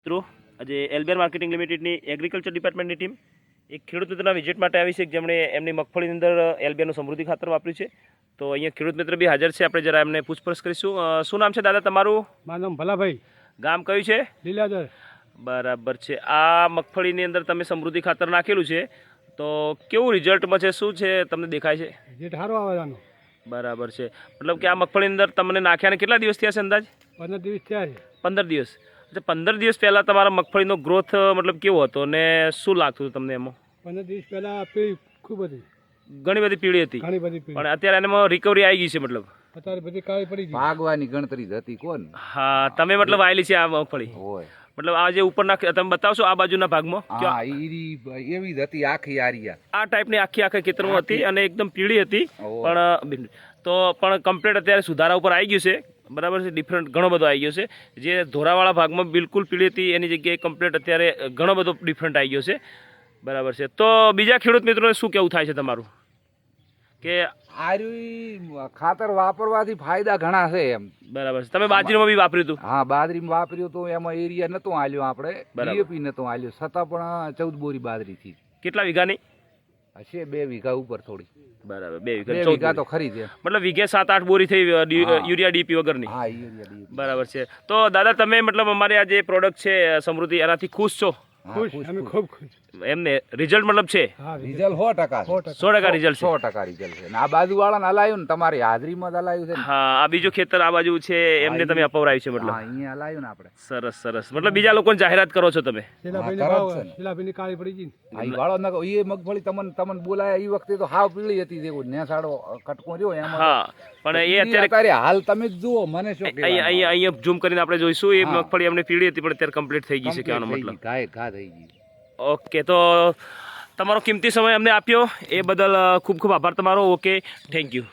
મિત્રો આજે એલ્બિયર marketing લિમિટેડની agriculture ડિપાર્ટમેન્ટની team એક ખેડૂત મિત્રના વિઝિટ માટે આવી છે જેમણે એમની મગફળીની અંદર એલ્બિયરનું સમૃદ્ધિ ખાતર વાપર્યું છે. તો અહીંયા ખેડૂત મિત્ર બી હાજર છે. આપણે જરા એમને પૂછપરછ કરીશું. શું નામ છે દાદા તમારું? મારું નામ ભલાભાઈ. ગામ કયું છે? લીલાધર. બરાબર છે. આ મગફળીની અંદર તમે સમૃદ્ધિ ખાતર નાખેલું છે તો કેવું રિઝલ્ટમાં છે, શું છે તમને દેખાય છે? રેટ સારો આવે આનો. બરાબર છે. મતલબ કે આ મગફળીની અંદર તમને નાખ્યાને કેટલા દિવસ થયા છે અંદાજ? 15 દિવસ થયા છે. 15 દિવસ. એટલે 15 દિવસ પહેલાં તમારા મગફળીનો ગ્રોથ મતલબ કેવો હતો ને શું લાગતું હતું તમને એમાં? 15 દિવસ પહેલાં પીળી ખૂબ હતી, ઘણી બધી પીળી હતી, ઘણી બધી પીળી. પણ અત્યારે એનામાં રિકવરી આવી ગઈ છે. મતલબ અત્યારે બધી કાળી પડી ગઈ. ભાગવાની ગણતરી જ હતી કોણ. હા, તમે મતલબ વાયેલી છે આ મગફળી? હોય મતલબ આ જે ઉપરના તમે બતાવશો આ બાજુના ભાગમાં હા એવી જ હતી આખી આરિયા. આ ટાઈપની આખી ખેતરમાં હતી અને એકદમ પીળી હતી. પણ તો પણ કમ્પ્લીટ અત્યારે સુધારા ઉપર આવી ગયું છે. બરાબર છે. ડિફરન્ટ ઘણો બધો આવી ગયો છે. જે ધોરાવાળા ભાગમાં બિલકુલ પીળી હતી એની જગ્યાએ કમ્પ્લીટ અત્યારે ઘણો બધો ડિફરન્ટ આવી ગયો છે. બરાબર છે. તો બીજા ખેડૂત મિત્રોને શું કહેવું થાય છે તમારું કે આર્યું ખાતર વાપરવાથી ફાયદા ઘણા છે એમ? બરાબર છે. તમે બાજરીમાં બી વાપર્યું હતું? હા, બાજરીમાં વાપર્યું તો એમાં એરિયા નતો આલ્યો આપણે, ડીએપી નતો આલ્યો, છતાં પણ 14 બોરી બાજરી થી. કેટલા વીઘાની હશે? 2 વીઘા ઉપર થોડી. બરાબર, 2 2 વીઘા. વીઘા તો ખરી છે. મતલબ વીઘે 7-8 બોરી થઈ યુરિયા ડીપી વગરની. હા, યુરિયા DAP. બરાબર છે. તો દાદા તમે મતલબ અમારી આ જે પ્રોડક્ટ છે સમૃદ્ધિ એનાથી ખુશ છો? ખુશ, અમે ખૂબ ખુશ. એમને રિઝલ્ટ મતલબ છે? હા, રિઝલ્ટ 100% 100% રિઝલ્ટ છે. 100% રિઝલ્ટ છે. અને આ બાજુ વાળાને હલાયું ને તમારી હાજરીમાં જ હલાયું છે ને. હા, આ બીજું ખેતર આ બાજુ છે એમને તમે અપવરાયું છે હા, મતલબ? અહીંયા હલાયું ને આપણે. સરસ સરસ. મતલબ બીજા લોકોને જાહેરાત કરો છો તમે? શીલાભાઈને હા, ભાવ, તરત છે ને. શીલાભાઈની કાળી પડી ગઈ ને. આ ઈ વાળો નકો એ મગફળી તમને બોલાયા એ વખતે તો હાવ પીળી હતી, જેવું નેસાડો કટકો રહ્યો એમાં. હા, પણ એ અત્યારે હાલ તમે જ જુઓ, મને શું કહેવાનું. અહીંયા ઝૂમ કરીને આપણે જોઈશું. એ મગફળી એમને પીળી હતી પણ અત્યારે કમ્પ્લીટ થઈ ગઈ છે કહેવાનો મતલબ. ઘા થઈ ગઈ. ઓકે, તો તમારો કિંમતી સમય અમને આપ્યો એ બદલ ખૂબ ખૂબ આભાર તમારો. Okay, thank you.